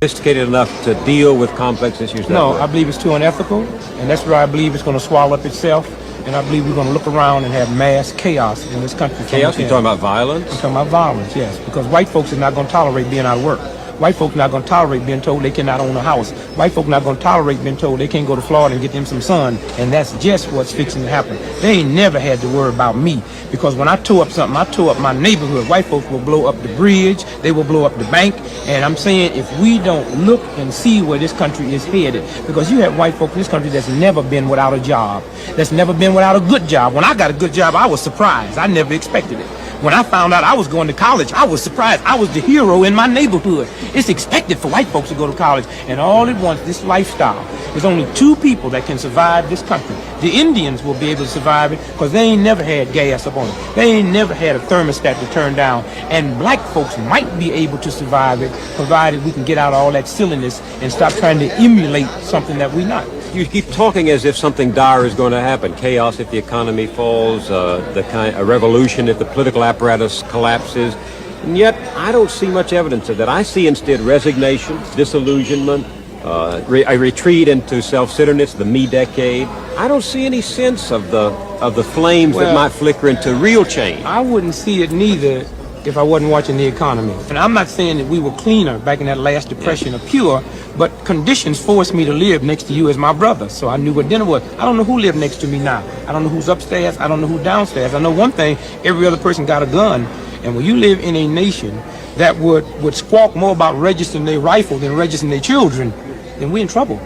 Sophisticated enough to deal with complex issues? No, I believe it's too unethical, and that's where I believe it's going to swallow up itself. And I believe we're going to look around and have mass chaos in this country. Chaos? You're talking about violence? I'm talking about violence, yes, because white folks are not going to tolerate being out of work. White folks not going to tolerate being told they cannot own a house. White folks not going to tolerate being told they can't go to Florida and get them some sun. And that's just what's fixing to happen. They ain't never had to worry about me, because when I tore up something, I tore up my neighborhood. White folks will blow up the bridge. They will blow up the bank. And I'm saying, if we don't look and see where this country is headed, because you have white folks in this country that's never been without a job, that's never been without a good job. When I got a good job, I was surprised. I never expected it. When I found out I was going to college, I was surprised. I was the hero in my neighborhood. It's expected for white folks to go to college, and all it wants, this lifestyle. There's only two people that can survive this country. The Indians will be able to survive it because they ain't never had gas up on it. They ain't never had a thermostat to turn down. And black folks might be able to survive it, provided we can get out all that silliness and stop trying to emulate something that we're not. You keep talking as if something dire is going to happen. Chaos if the economy falls, a revolution if the political apparatus collapses. And yet, I don't see much evidence of that. I see instead resignation, disillusionment, a retreat into self-centeredness, the me decade. I don't see any sense of the flames that might flicker into real change. I wouldn't see it neither if I wasn't watching the economy. And I'm not saying that we were cleaner back in that last depression or pure, but conditions forced me to live next to you as my brother, so I knew what dinner was. I don't know who lived next to me now. I don't know who's upstairs. I don't know who's downstairs. I know one thing, every other person got a gun. And when you live in a nation that would squawk more about registering their rifle than registering their children, then we're in trouble.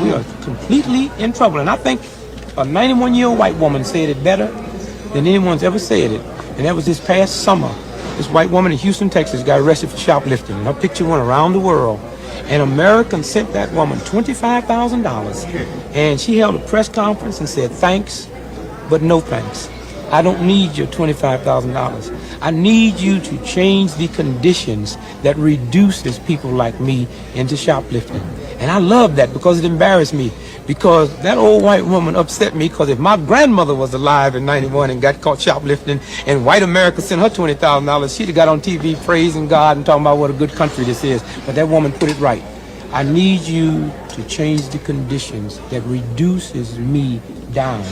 We are completely in trouble. And I think a 91-year-old white woman said it better than anyone's ever said it. And that was this past summer. This white woman in Houston, Texas got arrested for shoplifting. And her picture went around the world. And Americans sent that woman $25,000. And she held a press conference and said, thanks, but no thanks. I don't need your $25,000. I need you to change the conditions that reduces people like me into shoplifting. And I love that because it embarrassed me. Because that old white woman upset me, because if my grandmother was alive in 91 and got caught shoplifting and white America sent her $20,000, she'd have got on TV praising God and talking about what a good country this is. But that woman put it right. I need you to change the conditions that reduces me down.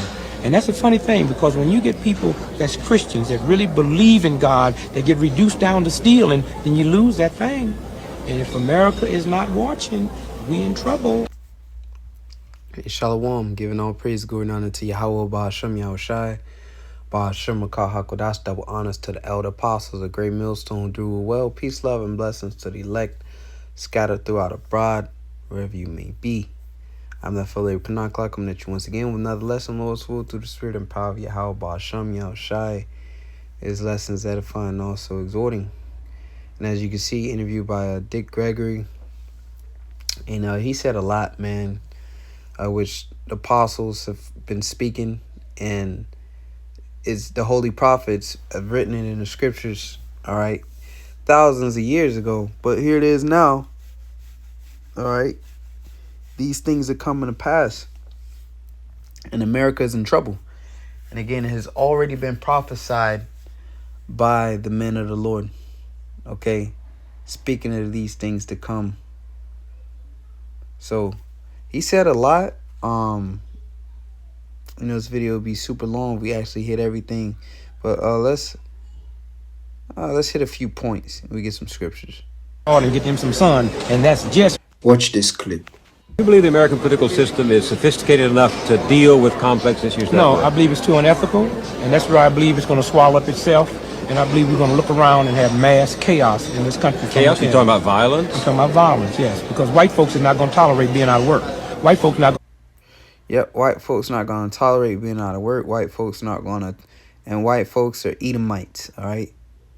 And that's a funny thing, because when you get people that's Christians that really believe in God, they get reduced down to stealing, then you lose that thing. And if America is not watching, we in trouble. Hey, Shalom, giving all praise, glory, and honor to Yahweh, Ba'ashem Yahushai, Ba'ashem Makah HaKodash, double honors to the elder apostles, a great millstone, do well, peace, love, and blessings to the elect, scattered throughout abroad, wherever you may be. I'm the affiliate Panakla, coming at you once again with another lesson, Lord's will, through the spirit and power of Yahweh, Ba'ashem Yahushai. His lessons edifying and also exhorting. And as you can see, interviewed by Dick Gregory, and he said a lot, man, which the apostles have been speaking, and it's the holy prophets have written it in the scriptures, all right, thousands of years ago. But here it is now, all right. These things are coming to pass, and America is in trouble. And again, it has already been prophesied by the men of the Lord, okay, speaking of these things to come. So he said a lot. This video will be super long. We actually hit everything, but let's hit a few points and we get some scriptures. And get them some sun, and that's just. Watch this clip. You believe the American political system is sophisticated enough to deal with complex issues? No, I believe it's too unethical, and that's where I believe it's going to swallow up itself. And I believe we're going to look around and have mass chaos in this country. Chaos? You're talking about violence? I'm talking about violence, yes, because white folks are not going to tolerate being out of work. White folks not. Yep, white folks not going to tolerate being out of work. White folks not going to, and white folks are Edomites, all right?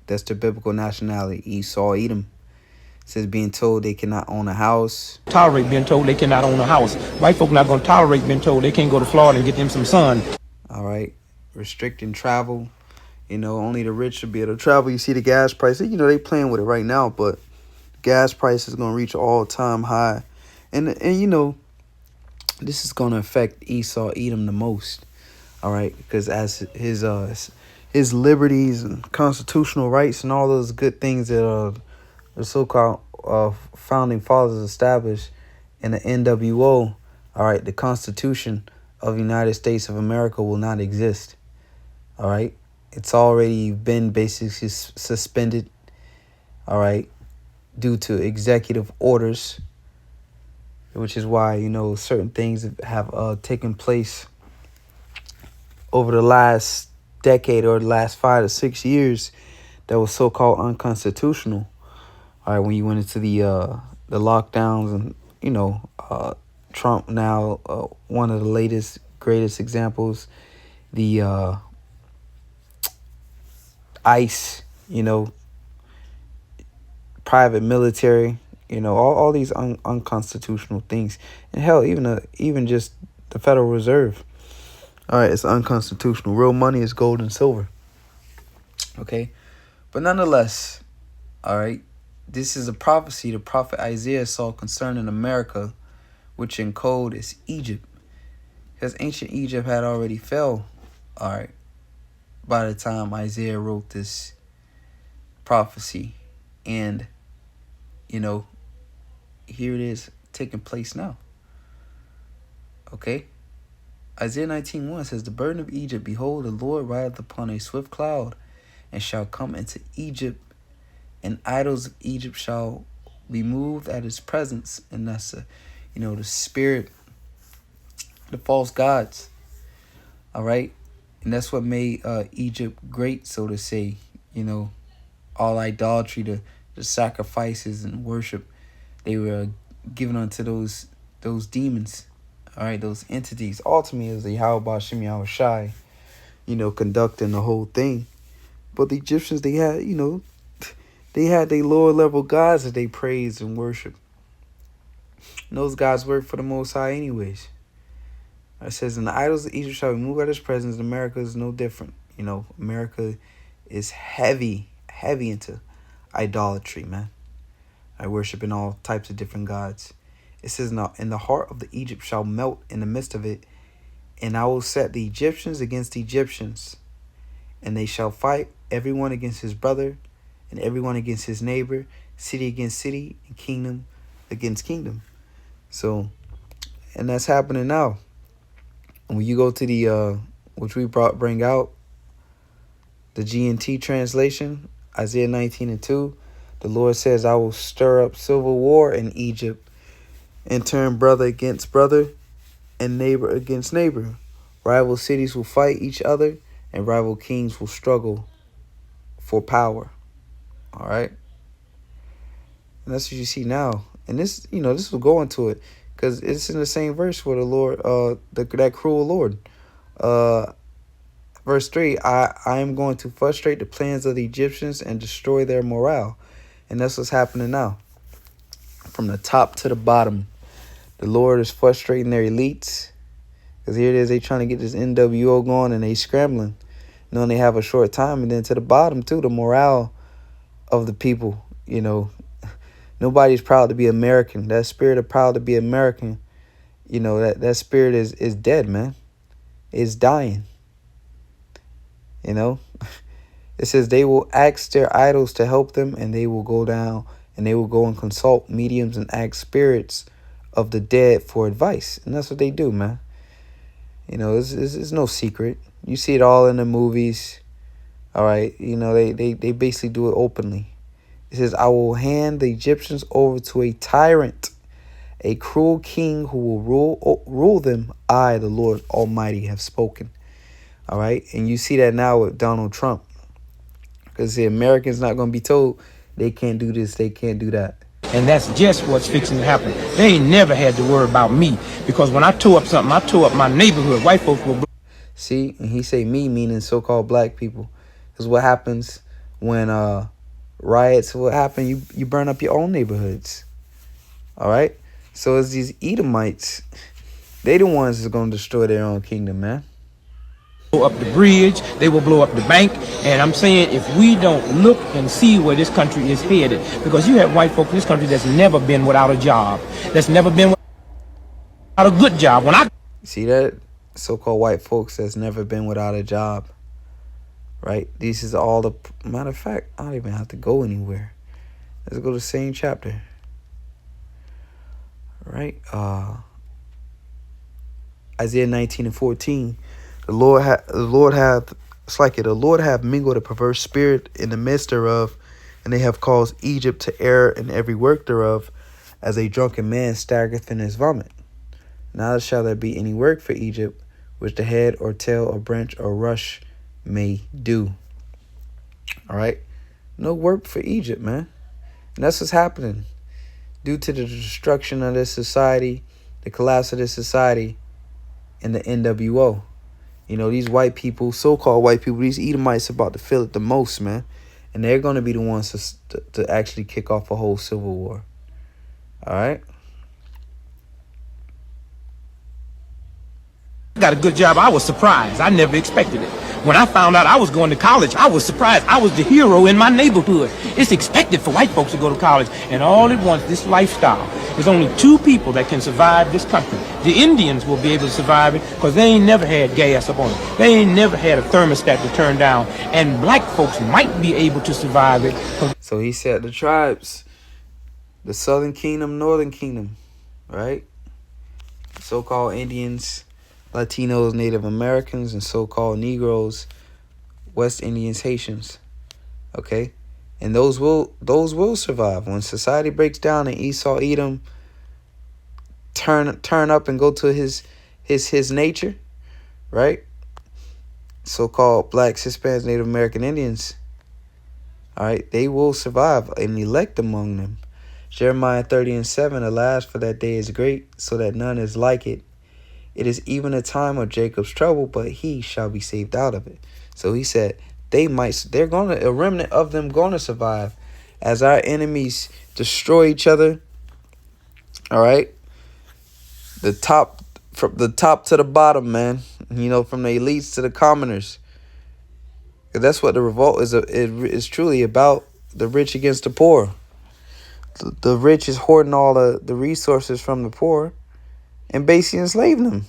That's their biblical nationality, Esau, Edom. It says being told they cannot own a house. Tolerate being told they cannot own a house. White folks not going to tolerate being told they can't go to Florida and get them some sun. All right, restricting travel. Only the rich should be able to travel. You see the gas prices. They playing with it right now, but gas price is going to reach all-time high. And this is going to affect Esau, Edom the most. All right, because as his liberties and constitutional rights and all those good things that the so-called founding fathers established in the NWO, all right, the Constitution of the United States of America will not exist. All right. It's already been basically suspended, all right, due to executive orders, which is why, you know, certain things have taken place over the last decade or the last 5 to 6 years that was so-called unconstitutional. All right, when you went into the lockdowns and, you know, Trump now, one of the latest, greatest examples, the ICE, you know, private military, you know, all these unconstitutional things. And hell, even just the Federal Reserve. All right, it's unconstitutional. Real money is gold and silver. Okay? But nonetheless, all right, this is a prophecy the prophet Isaiah saw concerning America, which in code is Egypt. Because ancient Egypt had already fell, all right, by the time Isaiah wrote this prophecy. And, you know, here it is taking place now. Okay? Isaiah 19:1 says, "The burden of Egypt, behold, the Lord rideth upon a swift cloud, and shall come into Egypt, and idols of Egypt shall be moved at his presence." And that's, you know, the spirit, the false gods. All right? And that's what made Egypt great, so to say. You know, all idolatry, the sacrifices and worship, they were given unto those demons. All right, those entities. Ultimately, it was the Yahweh Shem Yahweh Shai, you know, conducting the whole thing. But the Egyptians, they had, you know, they had their lower level gods that they praised and worshiped. And those gods worked for the Most High anyways. It says, "And the idols of Egypt shall be moved out of his presence." America is no different. You know, America is heavy into idolatry, man. I worshiping all types of different gods. It says, "Now, and the heart of the Egypt shall melt in the midst of it, and I will set the Egyptians against the Egyptians, and they shall fight, everyone against his brother, and everyone against his neighbor, city against city, and kingdom against kingdom." So, and that's happening now. When you go to the, which we bring out, the GNT translation, Isaiah 19:2, the Lord says, "I will stir up civil war in Egypt, and turn brother against brother, and neighbor against neighbor. Rival cities will fight each other, and rival kings will struggle for power." All right? And that's what you see now. And this, you know, this will go into it, because it's in the same verse where the Lord, that cruel Lord. Verse 3, I am going to frustrate the plans of the Egyptians and destroy their morale. And that's what's happening now. From the top to the bottom, the Lord is frustrating their elites. Because here it is, they trying to get this NWO going, and they scrambling, knowing they have a short time. And then to the bottom, too, the morale of the people, you know. Nobody's proud to be American. That spirit of proud to be American, you know, that spirit is dead, man. It's dying. You know, it says they will ask their idols to help them, and they will go down and they will go and consult mediums and ask spirits of the dead for advice. And that's what they do, man. You know, it's no secret. You see it all in the movies. All right. You know, they basically do it openly. It says, "I will hand the Egyptians over to a tyrant, a cruel king who will rule them. I, the Lord Almighty, have spoken." All right. And you see that now with Donald Trump, because the Americans not going to be told they can't do this, they can't do that. And that's just what's fixing to happen. They ain't never had to worry about me, because when I tore up something, I tore up my neighborhood. White folks will. See, and he say me, meaning so-called black people. Because what happens when riots, what happen, you burn up your own neighborhoods. All right? So it's these Edomites, they the ones that's going to destroy their own kingdom, man. Blow up the bridge, they will blow up the bank. And I'm saying, if we don't look and see where this country is headed, because you have white folk in this country that's never been without a job, that's never been without a good job. When I see that so-called white folks that's never been without a job, right? This is all the matter of fact. I don't even have to go anywhere. Let's go to the same chapter. right? Isaiah 19:14. The Lord hath, it's like it, the Lord hath mingled a perverse spirit in the midst thereof, and they have caused Egypt to err in every work thereof, as a drunken man staggereth in his vomit. Neither shall there be any work for Egypt, which the head or tail or branch or rush may do. All right? No work for Egypt, man. And that's what's happening. Due to the destruction of this society, the collapse of this society, and the NWO. You know, these white people, so-called white people, these Edomites about to feel it the most, man. And they're going to be the ones to actually kick off a whole civil war. All right? Got a good job. I was surprised. I never expected it. When I found out I was going to college, I was surprised. I was the hero in my neighborhood. It's expected for white folks to go to college, and all at once, this lifestyle. There's only 2 people that can survive this country. The Indians will be able to survive it because they ain't never had gas up on them. They ain't never had a thermostat to turn down, and black folks might be able to survive it. So he said the tribes, the Southern Kingdom, Northern Kingdom, right? So-called Indians, Latinos, Native Americans, and so-called Negroes, West Indians, Haitians. Okay? And those will survive. When society breaks down and Esau, Edom turn up and go to his nature, right? So-called blacks, Hispanics, Native American Indians, all right, they will survive and elect among them. Jeremiah 30:7, alas, for that day is great, so that none is like it. It is even a time of Jacob's trouble, but he shall be saved out of it. So he said a remnant of them gonna survive as our enemies destroy each other. All right, from the top to the bottom, man. You know, from the elites to the commoners. That's what the revolt is truly about. The rich against the poor. The rich is hoarding all the resources from the poor and basically enslaving them.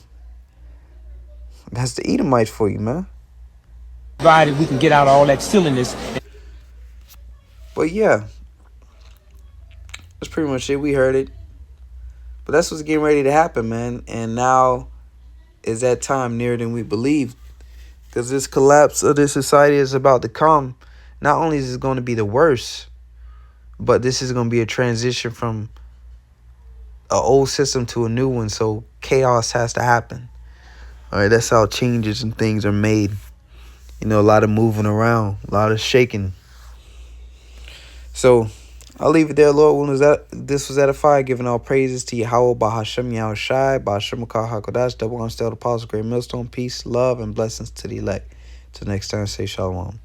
That's the Edomites for you, man. Provided we can get out all that silliness. But yeah, that's pretty much it. We heard it. But that's what's getting ready to happen, man. And now is that time nearer than we believed. Because this collapse of this society is about to come. Not only is it going to be the worst, but this is going to be a transition from an old system to a new one. So chaos has to happen. All right, that's how changes and things are made. You know, a lot of moving around, a lot of shaking. So I'll leave it there, Lord. This was edified, giving all praises to Yahweh, Bahashem Yahushai, Bahashem Makah HaKodash, double on Apostle, Great Millstone, peace, love, and blessings to the elect. Till next time, say shalom.